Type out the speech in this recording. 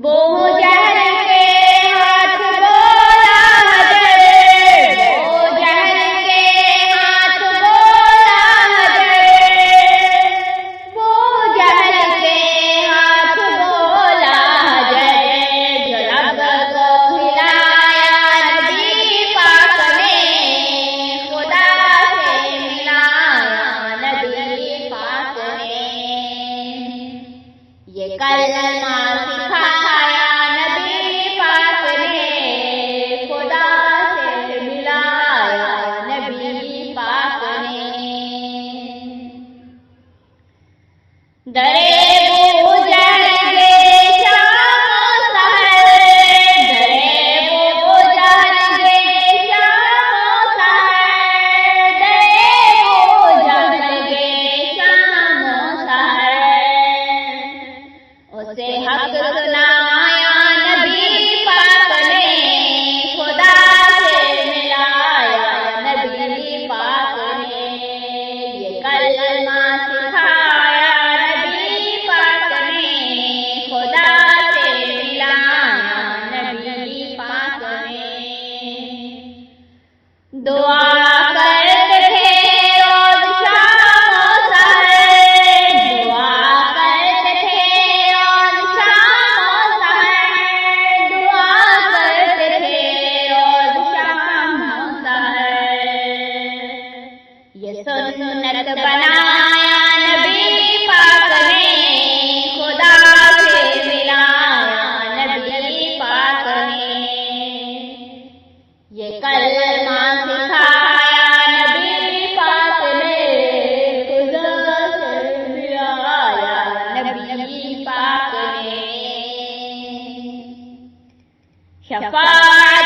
بو جہل کے ہاتھ بولا حجر، بو جہل کے ہاتھ بولا حجر، بو جہل کے ہاتھ بولا حجر، جو رب کو کھلایا نبی پاک نے، خدا سے ملایا نبی پاک نے، یہ کلمہ سکھایا نبی پاک نے، خدا سے ملایا نبی پاک نے۔ درے بو جہل کے شام و سحر، درے بو جہل کے شام و سحر، درے بو جہل کے شام و سحر، اسے حق سنایا نبی پاک نے، خدا سے ملایا نبی پاک نے، یہ کلمہ سکھایا نبی پاک نے، خدا سے ملایا نبی پاک نے۔ دعا کرتے تھے روز شام و سحر، دعا کرتے تھے روز شام و سحر، دعا کرتے تھے روز شام و سحر، یہ سنت بنایا نبی پاک نے، خدا سے ملایا نبی پاک نے، یہ کلمہ سکھایا نبی پاک نے، خدا سے ملایا نبی پاک نے۔ شفاعت